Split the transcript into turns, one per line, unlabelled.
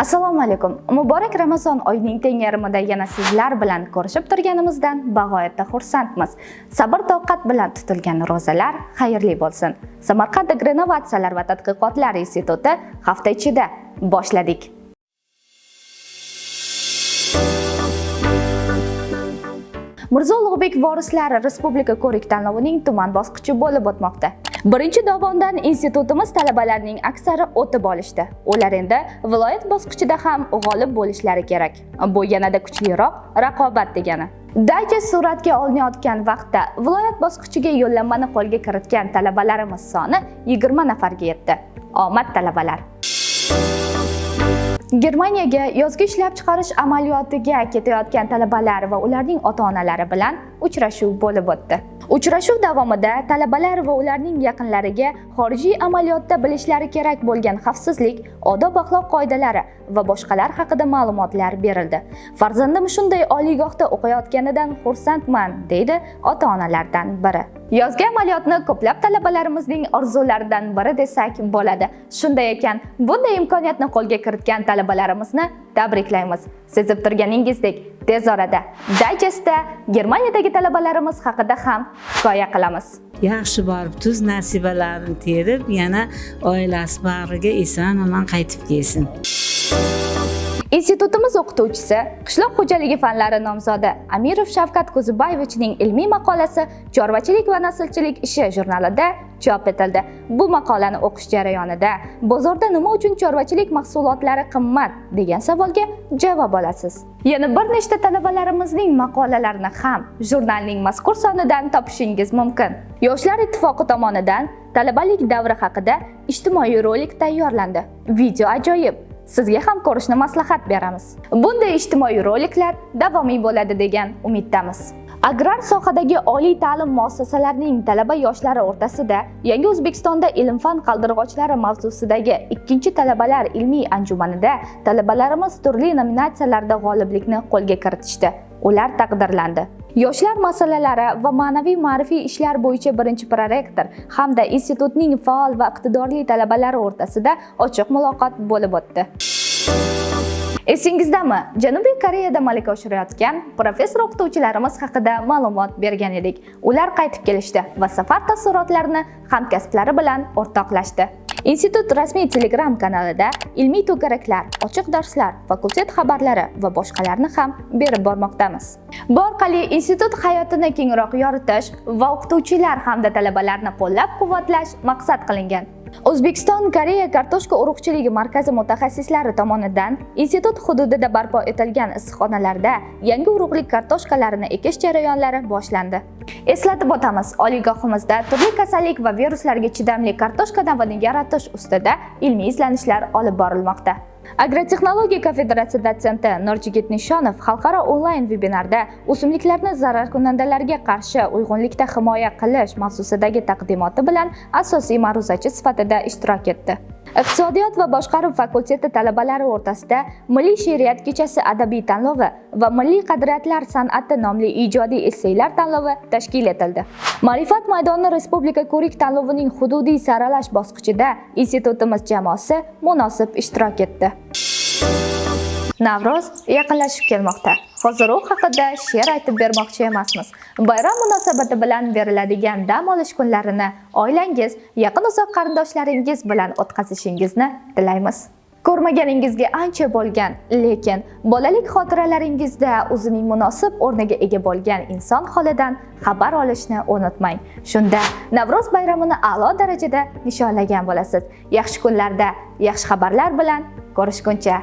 Assalomu alaykum. Muborak Ramazon oyining teng yarmida yana sizlar bilan ko'rishib turganimizdan bag'oyatda xursandmiz. Sabr-toqat bilan tutilgan ro'zalar xayrli bo'lsin. Samarqand Innovatsiyalar va tadqiqotlar instituti hafta ichida boshladik. Mirzo Ulug'bek vorislari Respublika ko'rik tanlovining tuman bosqichi bo'lib o'tmoqda. Birinchi dovondan institutimiz talabalarining aksari o'tib olishdi. Ular endi viloyat bosqichida ham g'olib bo'lishlari kerak. Bu yanada kuchliroq raqobat degani. Dayjest suratga olinayotgan vaqtda viloyat bosqichiga yo'llanmani qo'lga kiritgan talabalarimiz soni 20 nafarga yetdi. Omad talabalar! Germaniyaga yozgi ishlab chiqarish amaliyotiga ketayotgan talabalar va ularning ota-onalari bilan uchrashuv bo'lib o'tdi. Uchrashuv davomida talabalar va ularning yaqinlariga xorijiy amaliyotda bilishlari kerak bo'lgan xavfsizlik, odob-axloq qoidalari va boshqalar haqida ma'lumotlar berildi. Farzandim shunday oliygohda o'qiyotganidan xursandman, deydi ota-onalardan biri. Yozgi amaliyotni ko'plab talabalarimizning orzularidan biri desak bo'ladi. Shunday ekan, bunday imkoniyatni qo'lga kiritgan talabalarimizni tabriklaymiz. Sezib turganingizdek, tez orada Dayjestda Germaniyadagi talabalarimiz haqida ham hikoya qilamiz.
Yaxshi borib tuz nasibalarini terib, yana oilasi bag'riga eson-omon qaytib kelsin.
Institutimiz o'qituvchisi, qishloq xo'jaligi fanlari nomzodi Amirov Shavkat Ko'ziboyevichning ilmiy maqolasi Chorvachilik va naslchilik ishi jurnalida chop etildi. Bu maqolani o'qish jarayonida bozorda nima uchun chorvachilik mahsulotlari qimmat degan savolga javob olasiz. Yana bir nechta talabalarimizning maqolalarini ham jurnalning mazkur sonidan topishingiz mumkin. Yoshlar ittifoqi tomonidan talabalik davri haqida ijtimoiy rolik tayyorlandi. Video ajoyib. Sizga ham ko'rishni maslahat beramiz. Bunday ijtimoiy roliklar davomiy bo'ladi degan umiddamiz. Agrar sohadagi oliy ta'lim muassasalarining talaba yoshlari o'rtasida Yangi O'zbekistonda ilm-fan qaldirg'ochlari mavzusidagi 2-talabalar ilmiy anjumanida talabalarimiz turli nominatsiyalarda g'oliblikni qo'lga kiritishdi. Ular taqdirlandi. Yoshlar masalalari va ma'naviy-ma'rifiy ishlar bo'yicha birinchi prorektor hamda institutning faol va iqtidorli talabalari o'rtasida ochiq muloqot bo'lib o'tdi. Esingizdami? Janubiy Koreyada malaka oshirayotgan professor o'qituvchilarimiz haqida ma'lumot bergan edik. Ular qaytib kelishdi va safar taassurotlarini hamkasblari bilan o'rtoqlashdi. Institut rasmiy Telegram kanalida ilmiy to'garaklar, ochiq darslar, fakultet xabarlari va boshqalarni ham berib bormoqdamiz. Bu orqali institut hayotini kengroq yoritish va o'qituvchilar hamda talabalarni qo'llab-quvvatlash maqsad qilingan. O'zbekiston Koreya kartoshka urug'chiligi markazi mutaxassislari tomonidan institut hududida barpo etilgan issiqxonalarda yangi urug'lik kartoshkalarini ekish jarayonlari boshlandi. Eslatib o'tamiz, oliygohimizda turli kasallik va viruslarga chidamli kartoshka navini yaratish ustida ilmiy izlanishlar olib borilmoqda. Agrotexnologiya kafedrasi dotsenti Nurjigit Nishonov xalqaro onlayn vebinarda o'simliklarni zararkunandalarga qarshi uyg'unlikda himoya qilish mavzusidagi taqdimoti bilan asosiy ma'ruzachi sifatida ishtirok etdi. Iqtisodiyot va boshqaruv fakulteti talabalari o'rtasida Milliy she'riyat kechasi adabiy tanlovi va Milliy qadriyatlar san'ati nomli ijodiy esseylar tanlovi tashkil etildi. Ma'rifat maydoni Respublika ko'rik tanlovining hududiy saralash bosqichida institutimiz jamoasi munosib ishtirok etdi. Navro'z yaqinlashib kelmoqda. Hozir u haqida she'r aytib bermoqchi emasmiz. Bayram munosabati bilan beriladigan dam olish kunlarini oilangiz, yaqin uzoq qarindoshlaringiz bilan o'tkazishingizni tilaymiz. Ko'rmaganingizga ancha bo'lgan, lekin bolalik xotiralaringizda o'zining munosib o'rniga ega bo'lgan inson holidan xabar olishni unutmang. Shunda Navro'z bayramini a'lo darajada nishonlagan bo'lasiz. Yaxshi kunlarda, yaxshi xabarlar bilan ko'rishguncha